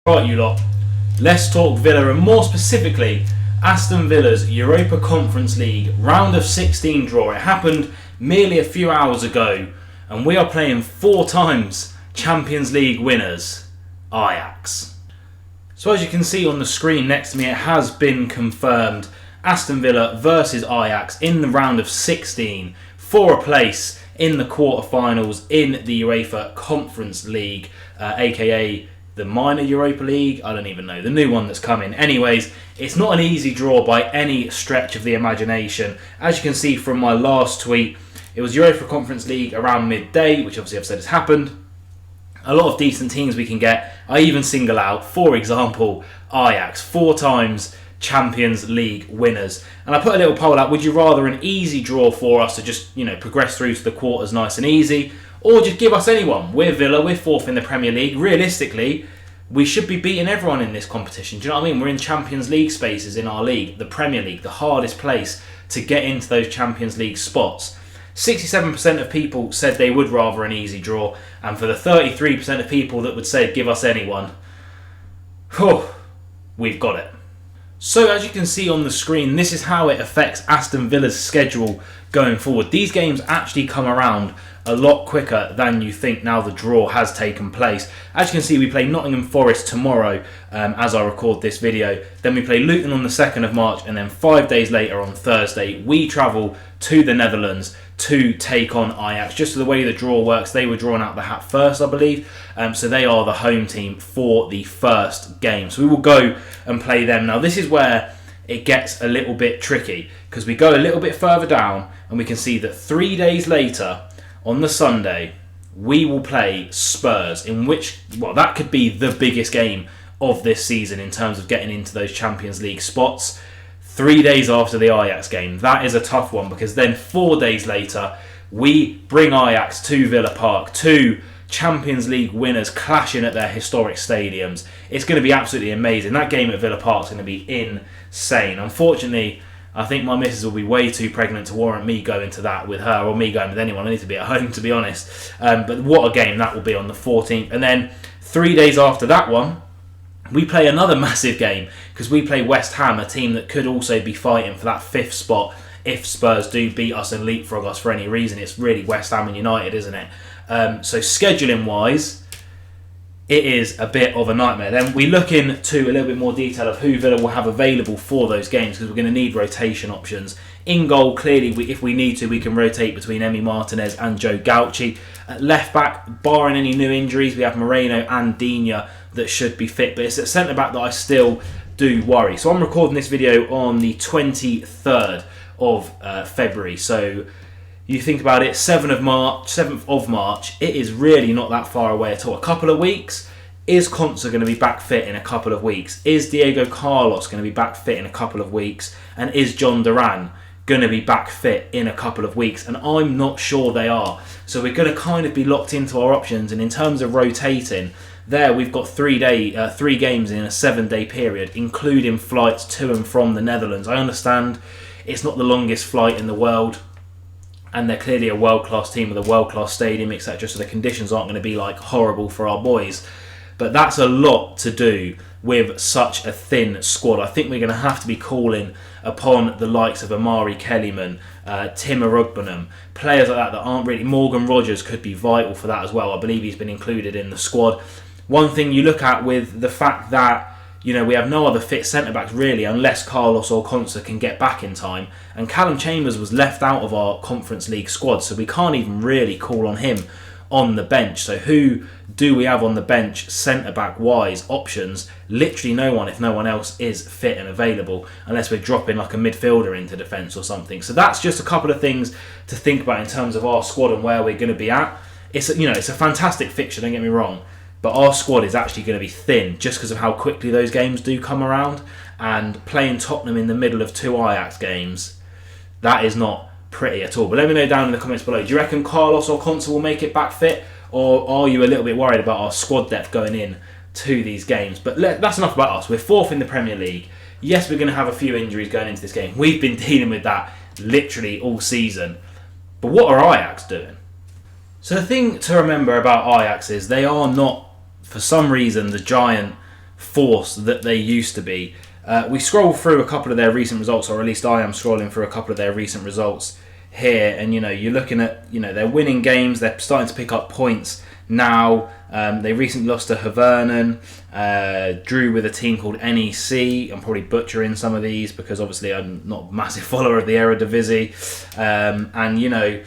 Right, you lot, let's talk Villa, and more specifically Aston Villa's Europa Conference League round of 16 draw. It happened merely a few hours ago, and we are playing 4 times Champions League winners, Ajax. So as you can see on the screen next to me, it has been confirmed. Aston Villa versus Ajax in the round of 16 for a place in the quarterfinals in the UEFA Conference League, aka the minor Europa League. I don't even know, the new one that's coming. Anyways, it's not an easy draw by any stretch of the imagination. As you can see from my last tweet, it was Europa Conference League around midday, which obviously I've said has happened. A lot of decent teams we can get. I even single out, for example, Ajax, 4 times Champions League winners. And I put a little poll out, would you rather an easy draw for us to just, progress through to the quarters nice and easy, or just give us anyone? We're Villa, we're 4th in the Premier League. Realistically, we should be beating everyone in this competition. Do you know what I mean? We're in Champions League spaces in our league, the Premier League, the hardest place to get into those Champions League spots. 67% of people said they would rather an easy draw, and for the 33% of people that would say give us anyone, we've got it. So as you can see on the screen, this is how it affects Aston Villa's schedule going forward. These games actually come around a lot quicker than you think now the draw has taken place. As you can see, we play Nottingham Forest tomorrow as I record this video. Then we play Luton on the 2nd of March, and then 5 days later on Thursday, we travel to the Netherlands to take on Ajax. Just the way the draw works, they were drawn out the hat first, I believe. So they are the home team for the first game. So we will go and play them. Now this is where it gets a little bit tricky, because we go a little bit further down and we can see that 3 days later, on the Sunday, we will play Spurs, in which, that could be the biggest game of this season in terms of getting into those Champions League spots. 3 days after the Ajax game, that is a tough one, because then 4 days later, we bring Ajax to Villa Park, 2 Champions League winners clashing at their historic stadiums. It's going to be absolutely amazing. That game at Villa Park is going to be insane. Unfortunately, I think my missus will be way too pregnant to warrant me going to that with her, or me going with anyone. I need to be at home, to be honest. But what a game that will be on the 14th. And then 3 days after that one, we play another massive game, because we play West Ham, a team that could also be fighting for that 5th spot if Spurs do beat us and leapfrog us for any reason. It's really West Ham and United, isn't it? So scheduling-wise, it is a bit of a nightmare. Then we look into a little bit more detail of who Villa will have available for those games, because we're going to need rotation options. In goal, clearly, if we need to, we can rotate between Emi Martinez and Joe Gauci. At left back, barring any new injuries, we have Moreno and Digne that should be fit, but it's at centre back that I still do worry. So I'm recording this video on the 23rd of February. So you think about it, 7th of March, it is really not that far away at all. A couple of weeks. Is Konsa going to be back fit in a couple of weeks? Is Diego Carlos going to be back fit in a couple of weeks? And is John Duran going to be back fit in a couple of weeks? And I'm not sure they are. So we're going to kind of be locked into our options. And in terms of rotating, there we've got 3 games in a 7-day period, including flights to and from the Netherlands. I understand it's not the longest flight in the world, and they're clearly a world-class team with a world-class stadium, etc. So the conditions aren't going to be horrible for our boys. But that's a lot to do with such a thin squad. I think we're going to have to be calling upon the likes of Amari Kellyman, Tim Arugbanam, players like that aren't really... Morgan Rogers could be vital for that as well. I believe he's been included in the squad. One thing you look at with the fact that we have no other fit centre-backs really, unless Carlos or Konsa can get back in time. And Callum Chambers was left out of our Conference League squad, so we can't even really call on him on the bench. So who do we have on the bench centre-back-wise options? Literally no one, if no one else is fit and available, unless we're dropping a midfielder into defence or something. So that's just a couple of things to think about in terms of our squad and where we're going to be at. It's a fantastic fixture, don't get me wrong. But our squad is actually going to be thin just because of how quickly those games do come around. And playing Tottenham in the middle of 2 Ajax games, that is not pretty at all. But let me know down in the comments below. Do you reckon Carlos or Konsa will make it back fit? Or are you a little bit worried about our squad depth going in to these games? But that's enough about us. We're 4th in the Premier League. Yes, we're going to have a few injuries going into this game. We've been dealing with that literally all season. But what are Ajax doing? So the thing to remember about Ajax is they are not, for some reason, the giant force that they used to be. We scroll through a couple of their recent results, or at least I am scrolling through a couple of their recent results here, and you're looking at, they're winning games, they're starting to pick up points now. They recently lost to Hivernian, drew with a team called NEC. I'm probably butchering some of these because obviously I'm not a massive follower of the Eredivisie, and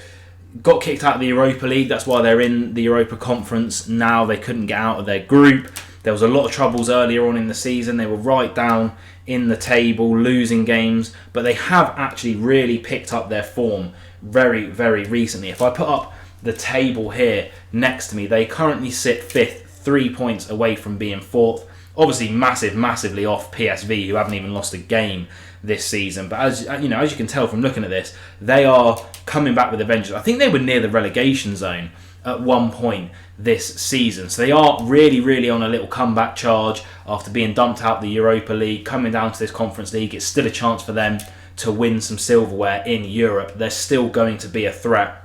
got kicked out of the Europa League. That's why they're in the Europa Conference now. They couldn't get out of their group. There was a lot of troubles earlier on in the season. They were right down in the table, losing games, but they have actually really picked up their form very, very recently. If I put up the table here next to me, they currently sit 5th, 3 points away from being 4th. Obviously massively off PSV, who haven't even lost a game this season. But as you can tell from looking at this, they are coming back with a vengeance. I think they were near the relegation zone at one point this season. So they are really, really on a little comeback charge after being dumped out the Europa League, coming down to this Conference League. It's still a chance for them to win some silverware in Europe. They're still going to be a threat.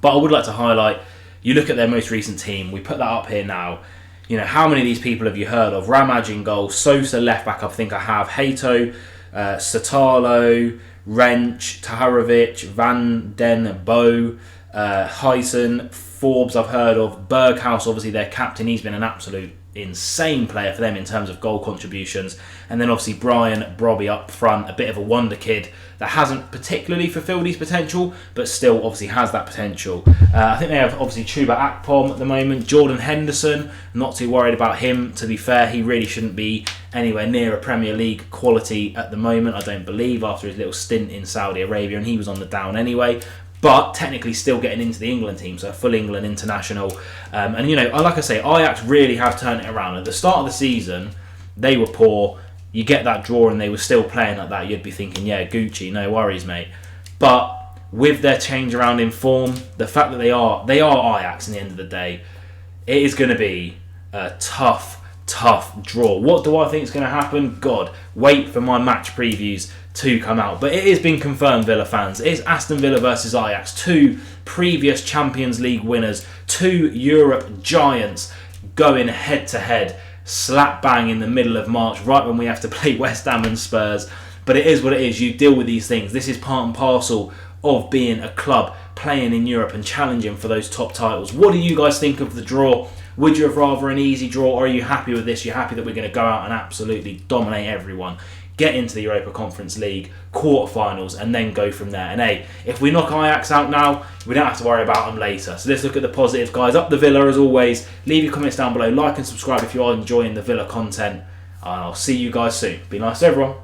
But I would like to highlight, you look at their most recent team, we put that up here now. How many of these people have you heard of? Ramaj in goal, Sosa left back, I think I have, Hato, Satalo, Wrench, Taharovic, Van Den Bo, Heisen, Forbes I've heard of, Berghaus, obviously their captain, he's been an absolute insane player for them in terms of goal contributions. And then obviously Brian Brobby up front, a bit of a wonder kid that hasn't particularly fulfilled his potential, but still obviously has that potential. I think they have obviously Chuba Akpom at the moment. Jordan Henderson, not too worried about him. To be fair, he really shouldn't be anywhere near a Premier League quality at the moment, I don't believe, after his little stint in Saudi Arabia, and he was on the down anyway. But technically still getting into the England team, so a full England international. And like I say, Ajax really have turned it around. At the start of the season, they were poor. You get that draw and they were still playing like that, you'd be thinking, yeah, Gucci, no worries, mate. But with their change around in form, the fact that they are Ajax in the end of the day, it is going to be a tough draw. What do I think is going to happen? God, wait for my match previews to come out. But it has been confirmed, Villa fans. It is Aston Villa versus Ajax, 2 previous Champions League winners, 2 Europe giants going head to head, slap bang in the middle of March, right when we have to play West Ham and Spurs. But it is what it is. You deal with these things. This is part and parcel of being a club playing in Europe and challenging for those top titles. What do you guys think of the draw? Would you have rather an easy draw, or are you happy with this? You're happy that we're going to go out and absolutely dominate everyone, get into the Europa Conference League quarterfinals, and then go from there? And hey, if we knock Ajax out now, we don't have to worry about them later. So let's look at the positives, guys. Up the Villa as always. Leave your comments down below. Like and subscribe if you are enjoying the Villa content. And I'll see you guys soon. Be nice to everyone.